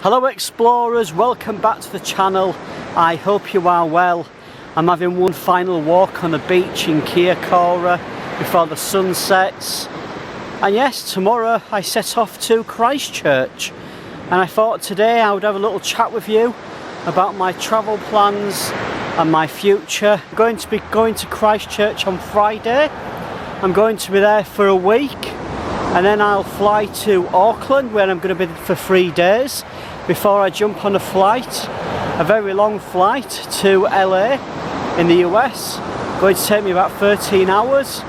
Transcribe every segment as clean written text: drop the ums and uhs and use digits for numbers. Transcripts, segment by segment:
Hello explorers, welcome back to the channel. I hope you are well. I'm having one final walk on the beach in Yorkshire before the sun sets. And yes, tomorrow I set off to Christchurch. And I thought today I would have a little chat with you about my travel plans and my future. I'm going to be going to Christchurch on Friday. I'm going to be there for a week. And then I'll fly to Auckland, where I'm going to be for 3 days before I jump on a flight, a very long flight to LA in the US. Going to take me about 13 hours,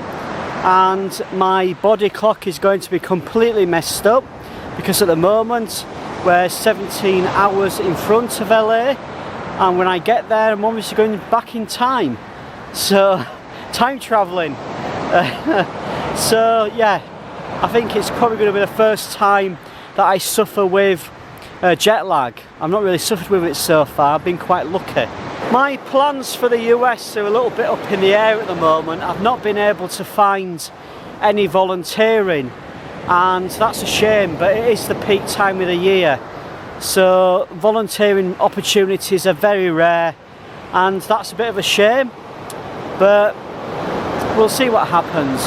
and my body clock is going to be completely messed up because at the moment we're 17 hours in front of LA, and when I get there I'm obviously going back in time. So, time travelling. So yeah, I think it's probably going to be the first time that I suffer with jet lag. I've not really suffered with it so far, I've been quite lucky. My plans for the US are a little bit up in the air at the moment. I've not been able to find any volunteering, and that's a shame, but it is the peak time of the year. So volunteering opportunities are very rare, and that's a bit of a shame, but we'll see what happens.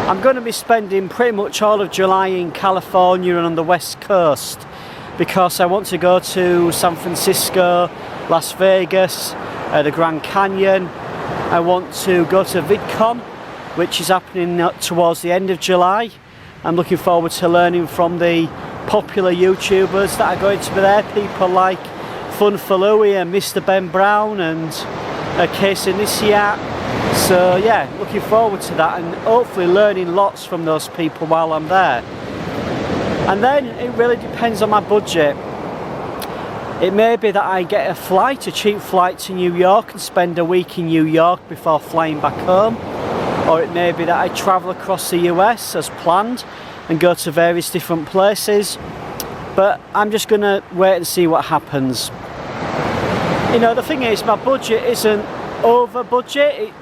I'm going to be spending pretty much all of July in California and on the West Coast because I want to go to San Francisco, Las Vegas, the Grand Canyon. I want to go to VidCon, which is happening towards the end of July. I'm looking forward to learning from the popular YouTubers that are going to be there, people like Fun for Louie and Mr. Ben Brown and Casey Nisiat. So yeah, looking forward to that and hopefully learning lots from those people while I'm there. And then it really depends on my budget. It may be that I get a cheap flight to New York and spend a week in New York before flying back home. Or it may be that I travel across the US as planned and go to various different places. But I'm just going to wait and see what happens. You know, the thing is, my budget isn't over budget,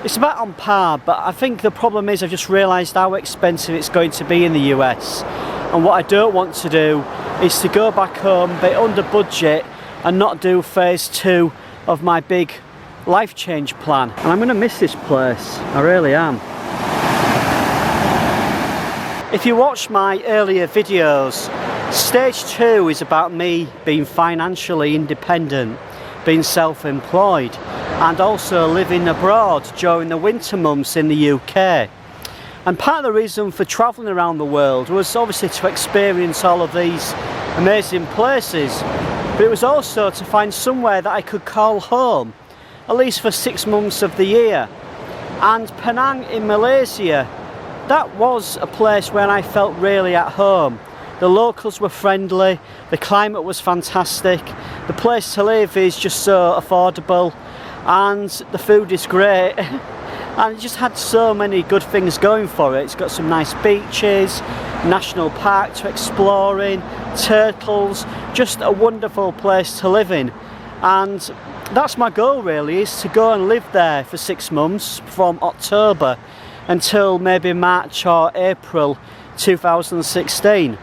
it's about on par, but I think the problem is I've just realised how expensive it's going to be in the US, and what I don't want to do is to go back home, be under budget and not do phase 2 of my big life change plan. And I'm going to miss this place, I really am. If you watch my earlier videos, stage 2 is about me being financially independent, being self-employed, and also living abroad during the winter months in the UK. And part of the reason for travelling around the world was obviously to experience all of these amazing places, but it was also to find somewhere that I could call home, at least for 6 months of the year. And Penang in Malaysia, that was a place where I felt really at home. The locals were friendly, the climate was fantastic, the place to live is just so affordable, and the food is great. And it just had so many good things going for it. It's got some nice beaches, national park to explore in, turtles, just a wonderful place to live in. And that's my goal really, is to go and live there for 6 months from October until maybe March or April 2016.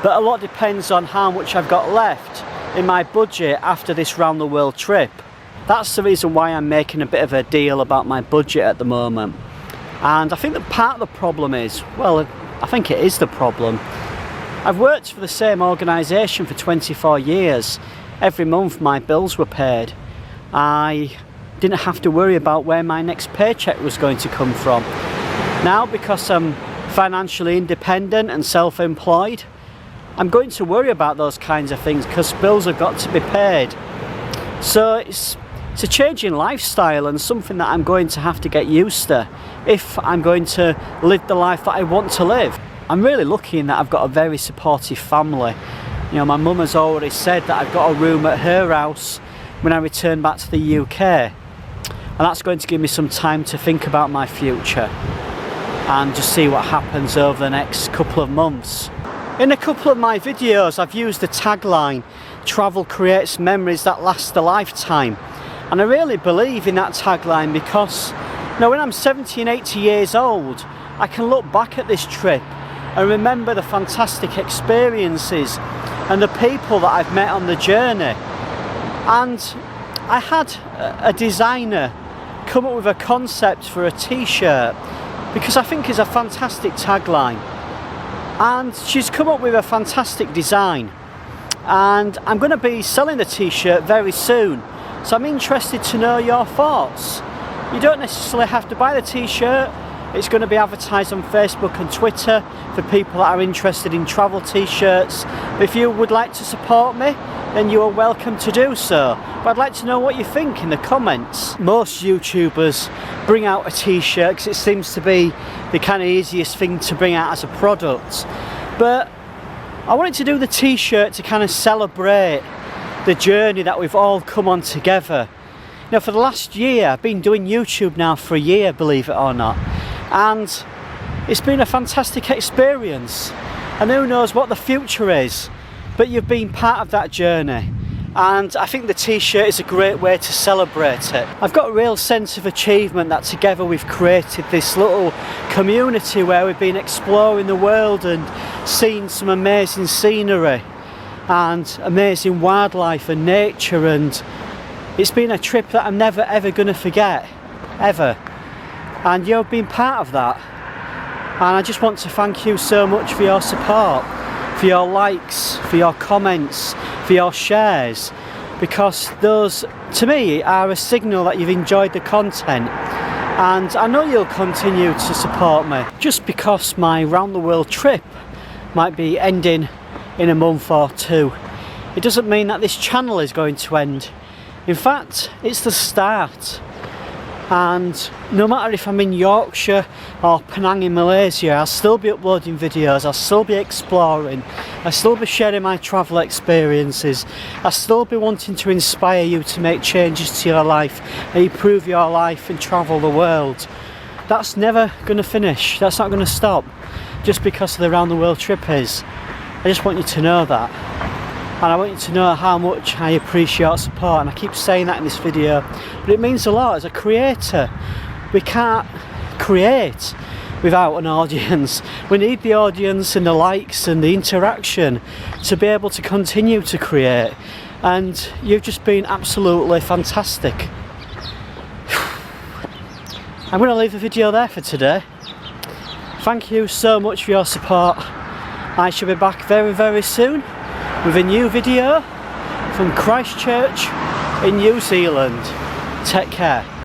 But a lot depends on how much I've got left in my budget after this round the world trip. That's the reason why I'm making a bit of a deal about my budget at the moment. And I think that part of the problem is, well, I think it is the problem. I've worked for the same organisation for 24 years. Every month my bills were paid. I didn't have to worry about where my next paycheck was going to come from. Now, because I'm financially independent and self-employed, I'm going to worry about those kinds of things because bills have got to be paid. So it's a change in lifestyle and something that I'm going to have to get used to if I'm going to live the life that I want to live. I'm really lucky in that I've got a very supportive family. You know, my mum has already said that I've got a room at her house when I return back to the UK. And that's going to give me some time to think about my future and just see what happens over the next couple of months. In a couple of my videos I've used the tagline, "Travel creates memories that last a lifetime." And I really believe in that tagline because, you know, when I'm 70 and 80 years old, I can look back at this trip and remember the fantastic experiences and the people that I've met on the journey. And I had a designer come up with a concept for a t-shirt because I think it's a fantastic tagline, and she's come up with a fantastic design, and I'm going to be selling the t-shirt very soon, so I'm interested to know your thoughts. You don't necessarily have to buy the t-shirt. It's going to be advertised on Facebook and Twitter for people that are interested in travel t-shirts. If you would like to support me, then you are welcome to do so. But I'd like to know what you think in the comments. Most YouTubers bring out a t-shirt because it seems to be the kind of easiest thing to bring out as a product. But I wanted to do the t-shirt to kind of celebrate the journey that we've all come on together. Now, for the last year, I've been doing YouTube now for a year, believe it or not. And it's been a fantastic experience. And who knows what the future is. But you've been part of that journey, and I think the t-shirt is a great way to celebrate it. I've got a real sense of achievement that together we've created this little community where we've been exploring the world and seeing some amazing scenery and amazing wildlife and nature, and it's been a trip that I'm never ever going to forget, ever. And you've been part of that, and I just want to thank you so much for your support, for your likes, for your comments, for your shares, because those to me are a signal that you've enjoyed the content, and I know you'll continue to support me. Just because my round the world trip might be ending in a month or two, it doesn't mean that this channel is going to end. In fact, it's the start. And no matter if I'm in Yorkshire or Penang in Malaysia, I'll still be uploading videos, I'll still be exploring, I'll still be sharing my travel experiences, I'll still be wanting to inspire you to make changes to your life and improve your life and travel the world. That's never going to finish, that's not going to stop just because of the round the world trip is. I just want you to know that. And I want you to know how much I appreciate your support, and I keep saying that in this video, but it means a lot. As a creator, we can't create without an audience. We need the audience and the likes and the interaction to be able to continue to create, and you've just been absolutely fantastic. I'm going to leave the video there for today. Thank you so much for your support. I shall be back very, very soon with a new video from Christchurch in New Zealand. Take care.